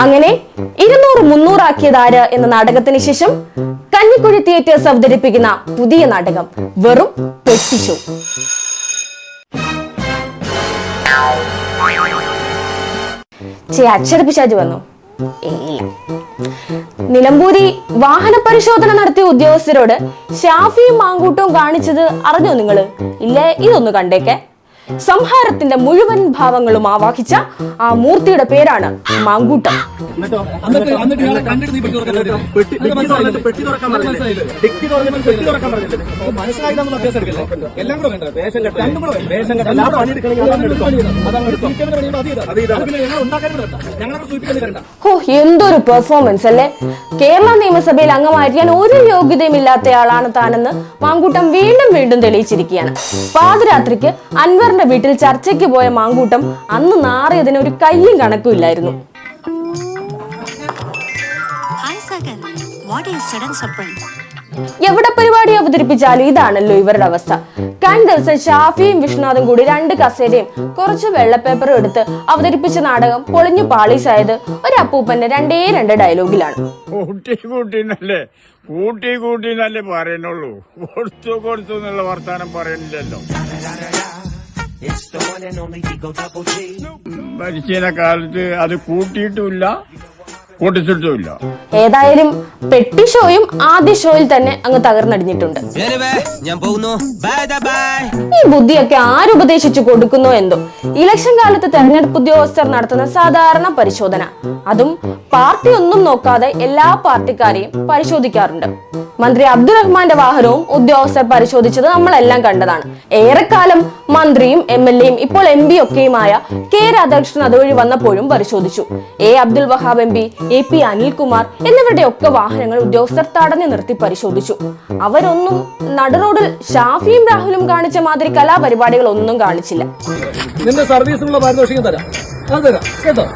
അങ്ങനെ 200-300 ആക്കിയതാര് എന്ന നാടകത്തിന് ശേഷം കഞ്ഞിക്കുഴി തിയേറ്റേഴ്സ് അവതരിപ്പിക്കുന്ന പുതിയ നാടകം വെറും പെട്ടി ഷോ. അക്ഷരപിശാച് വന്നു? ഇല്ല. നിലമ്പൂരി വാഹന പരിശോധന നടത്തിയ ഉദ്യോഗസ്ഥരോട് ഷാഫിയും മാങ്കൂട്ടവും കാണിച്ചത് അറിഞ്ഞോ നിങ്ങള്? ഇല്ലേ? ഇതൊന്ന് കണ്ടേക്കെ. സംഹാരത്തിന്റെ മുഴുവൻ ഭാവങ്ങളും ആവാഹിച്ച ആ മൂർത്തിയുടെ പേരാണ് മാങ്കൂട്ടം. എന്തൊരു പെർഫോമൻസ് അല്ലേ! കേരള നിയമസഭയിൽ അംഗമായിരിക്കാൻ ഒരു യോഗ്യതയുമില്ലാത്തയാളാണ് താനെന്ന് മാങ്കൂട്ടം വീണ്ടും വീണ്ടും തെളിയിച്ചിരിക്കുകയാണ്. പാതിരാത്രിക്ക് അൻവറിന്റെ വീട്ടിൽ ചർച്ചയ്ക്ക് പോയ മാങ്കൂട്ടം അന്ന് നാറിയതിന് ഒരു കയ്യും കണക്കും ഇല്ലായിരുന്നു. എവിടെ പരിപാടി അവതരിപ്പിച്ചാലും ഇതാണല്ലോ ഇവരുടെ അവസ്ഥ. കഴിഞ്ഞ ദിവസം ഷാഫിയും വിഷ്ണുനാഥും കൂടി 2 കസേരയും കുറച്ച് വെള്ളപ്പേപ്പറും എടുത്ത് അവതരിപ്പിച്ച നാടകം പൊളിഞ്ഞു പാളീസായത് ഒരു അപ്പൂപ്പന്റെ 2 ഡയലോഗിലാണ്. കൂട്ടി പറയുന്നുള്ളൂ, കൊടുത്തു എന്നുള്ള വർത്താനം പറയുന്നില്ലല്ലോ. മരിച്ച കാലത്ത് അത് കൂട്ടിയിട്ടുമില്ല, പൊട്ടിച്ചിട്ടുമില്ല. ഏതായാലും പെട്ടി ഷോയും ആദ്യ ഷോയിൽ തന്നെ അങ്ങ് തകർന്നടിഞ്ഞിട്ടുണ്ട്. ഈ ബുദ്ധിയൊക്കെ ആരുപദേശിച്ചു കൊടുക്കുന്നോ എന്തോ. ഇലക്ഷൻ കാലത്ത് തെരഞ്ഞെടുപ്പ് ഉദ്യോഗസ്ഥർ നടത്തുന്ന സാധാരണ പരിശോധന, അതും പാർട്ടി ഒന്നും നോക്കാതെ എല്ലാ പാർട്ടിക്കാരെയും പരിശോധിക്കാറുണ്ട്. മന്ത്രി അബ്ദുറഹ്മാന്റെ വാഹനവും ഉദ്യോഗസ്ഥർ പരിശോധിച്ചത് നമ്മളെല്ലാം കണ്ടതാണ്. ഏറെക്കാലം മന്ത്രിയും MLA യും ഇപ്പോൾ MP ഒക്കെയുമായ K രാധാകൃഷ്ണൻ അതുവഴി വന്നപ്പോഴും പരിശോധിച്ചു. അബ്ദുൽ വഹാബ് MP, AP അനിൽകുമാർ എന്നിവരുടെ ഒക്കെ വാഹനങ്ങൾ ഉദ്യോഗസ്ഥർ തടഞ്ഞു നിർത്തി പരിശോധിച്ചു. അവരൊന്നും നടുറോഡിൽ ഷാഫിയും രാഹുലും കാണിച്ച മാതിരി കലാപരിപാടികൾ ഒന്നും കാണിച്ചില്ല. നിന്റെ സർവീസിനുള്ള പാരിതോഷികം തരാം, കേട്ടോ.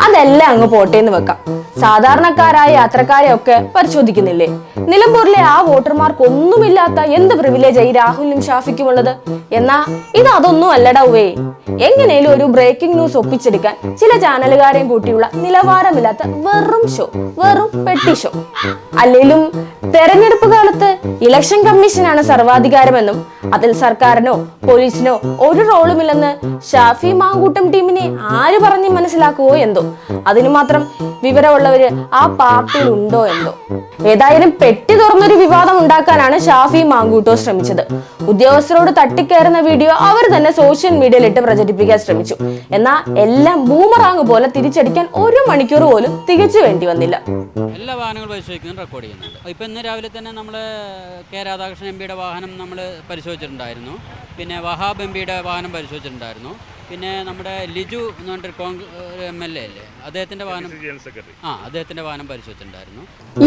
അതെല്ലാം അങ്ങ് പോട്ടേന്ന് വെക്കാം. സാധാരണക്കാരായ യാത്രക്കാരെ ഒക്കെ പരിശോധിക്കുന്നില്ലേ? നിലമ്പൂരിലെ ആ വോട്ടർമാർക്ക് ഒന്നുമില്ലാത്ത എന്ത് പ്രിവിലേജ് രാഹുലിനും ഷാഫിക്കും ഉള്ളത്? എന്നാ ഇത് അതൊന്നും അല്ലടാവേ. എങ്ങനെയും ഒരു ബ്രേക്കിംഗ് ന്യൂസ് ഒപ്പിച്ചെടുക്കാൻ ചില ചാനലുകാരെയും കൂട്ടിയുള്ള നിലവാരമില്ലാത്ത വെറും ഷോ, വെറും പെട്ടി ഷോ. അല്ലെങ്കിലും തെരഞ്ഞെടുപ്പ് കാലത്ത് ഇലക്ഷൻ കമ്മീഷനാണ് സർവാധികാരമെന്നും അതിൽ സർക്കാരിനോ പോലീസിനോ ഒരു റോളുമില്ലെന്ന് ഷാഫി മാങ്കൂട്ടം ടീമിനെ ആര് പറഞ്ഞ് മനസ്സിലാക്കുവോ എന്തോ. അതിനു മാത്രം വിവരമുള്ളവര് ആ പാർട്ടിയിൽ ഉണ്ടോ എന്തോ. ഏതായാലും പെട്ടി തുറന്നൊരു വിവാദം ഉണ്ടാക്കാനാണ് ഷാഫി മാങ്കൂട്ടോ ശ്രമിച്ചത്. ഉദ്യോഗസ്ഥരോട് തട്ടിക്കയറുന്ന വീഡിയോ അവർ തന്നെ സോഷ്യൽ മീഡിയയിൽ ഇട്ട് പ്രചരിപ്പിക്കാൻ ശ്രമിച്ചു. എന്നാൽ എല്ലാം ബൂമറാങ് പോലെ തിരിച്ചടിക്കാൻ 1 മണിക്കൂർ പോലും തികച്ചു വേണ്ടി വന്നില്ല. എല്ലാ വാഹനങ്ങളും പരിശോധിക്കുന്നത് റെക്കോർഡ് ചെയ്യുന്നുണ്ട്. ഇപ്പൊ ഇന്ന് രാവിലെ തന്നെ നമ്മൾ K രാധാകൃഷ്ണൻ MPയുടെ വാഹനം നമ്മൾ പരിശോധിച്ചിട്ടുണ്ടായിരുന്നു. പിന്നെ വഹാബ് MPയുടെ വാഹനം പരിശോധിച്ചിട്ടുണ്ടായിരുന്നു. പിന്നെ നമ്മുടെ ലിജു എന്ന് പറഞ്ഞൊരു MLA അല്ലേ, അദ്ദേഹത്തിന്റെ വാഹനം പരിശോധിച്ചിട്ടുണ്ടായിരുന്നു.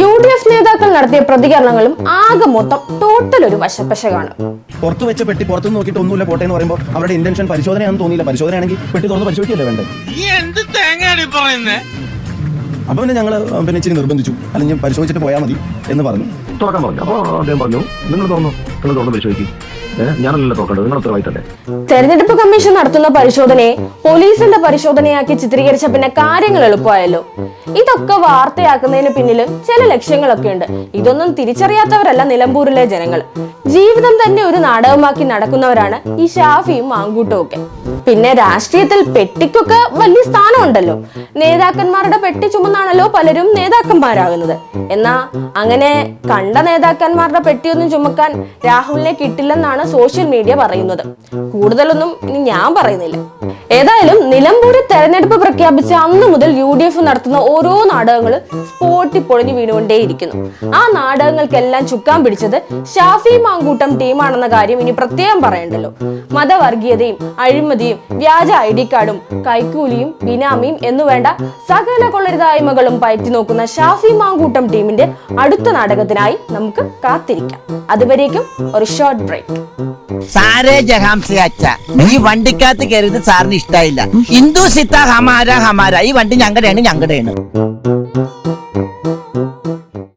UDF നേതാക്കൾ നടത്തിയ പ്രതികരണങ്ങളും ആകെ മൊത്തം ടോട്ടൽ ഒരു വശപ്പശകാണ്. പുറത്തു വെച്ച പെട്ടി പുറത്തു നോക്കിയിട്ട് ഒന്നുമില്ല പോട്ടെ എന്ന് പറയുമ്പോൾ അവരുടെ ഇന്റൻഷൻ പരിശോധനയാണെന്ന് തോന്നിയില്ല. പരിശോധനയാണെങ്കിൽ പെട്ടി തുറന്ന് പരിശോധിക്കല്ലേ വേണ്ടത്? അപ്പൊ പിന്നെ ഞങ്ങൾ ഇച്ചിരി നിർബന്ധിച്ചു, അല്ലെങ്കിൽ പരിശോധിച്ചിട്ട് പോയാൽ മതി എന്ന് പറഞ്ഞു. തുറക്കാൻ പറഞ്ഞു. അപ്പോൾ അദ്ദേഹം പറഞ്ഞു, നിങ്ങൾ തുറന്ന് പരിശോധിക്കും, ഞാനല്ലല്ലോ തുറക്കേണ്ടത്, നിങ്ങൾ ഉത്തരവാദിത്തല്ലേ. തെരഞ്ഞെടുപ്പ് കമ്മീഷൻ നടത്തുന്ന പരിശോധനയെ പോലീസിന്റെ പരിശോധനയാക്കി ചിത്രീകരിച്ച പിന്നെ കാര്യങ്ങൾ എളുപ്പമായല്ലോ. ഇതൊക്കെ വാർത്തയാക്കുന്നതിന് പിന്നിൽ ചില ലക്ഷ്യങ്ങളൊക്കെ ഉണ്ട്. ഇതൊന്നും തിരിച്ചറിയാത്തവരല്ല നിലമ്പൂരിലെ ജനങ്ങൾ. ജീവിതം തന്നെ ഒരു നാടകമാക്കി നടക്കുന്നവരാണ് ഈ ഷാഫിയും മാങ്കൂട്ടും ഒക്കെ. പിന്നെ രാഷ്ട്രീയത്തിൽ പെട്ടിക്കൊക്കെ വലിയ സ്ഥാനമുണ്ടല്ലോ. നേതാക്കന്മാരുടെ പെട്ടി ചുമന്നാണല്ലോ പലരും നേതാക്കന്മാരാകുന്നത്. എന്നാ അങ്ങനെ കണ്ട നേതാക്കന്മാരുടെ പെട്ടിയൊന്നും ചുമക്കാൻ രാഹുലിനെ കിട്ടില്ലെന്നാണ് സോഷ്യൽ മീഡിയ പറയുന്നത്. കൂടുതലൊന്നും ഇനി ഞാൻ പറയുന്നില്ല. ഏതായാലും നിലമ്പൂരിൽ തെരഞ്ഞെടുപ്പ് പ്രഖ്യാപിച്ച അന്ന് മുതൽ UDF നടത്തുന്ന ഓരോ നാടകങ്ങളും സ്പോട്ടി പൊളിഞ്ഞു വീണുകൊണ്ടേയിരിക്കുന്നു. ആ നാടകങ്ങൾക്കെല്ലാം ചുക്കാൻ പിടിച്ചത് ഷാഫി മാങ്കൂട്ടം ടീമാണെന്ന കാര്യം ഇനി പ്രത്യേകം പറയണ്ടല്ലോ. മതവർഗീയതയും അഴിമതിയും വ്യാജ ID കാർഡും കൈക്കൂലിയും ബിനാമിയും എന്നുവേണ്ട സകല കൊള്ളരുതായ്മകളും പയറ്റി നോക്കുന്ന ഷാഫി മാങ്കൂട്ടം ടീമിന്റെ അടുത്ത നാടകത്തിനായി നമുക്ക് കാത്തിരിക്കാം. അതുവരേക്കും ഒരു ഷോർട്ട് ബ്രേക്ക്. സാരേ ജഹാം സെ അച്ഛാ, ഈ വണ്ടിക്കകത്ത് കയറിയത് സാറിന് ഇഷ്ടായില്ല. ഹിന്ദു സിത്ത ഹമാര ഹമാര, ഈ വണ്ടി ഞങ്ങളുടെയാണ്.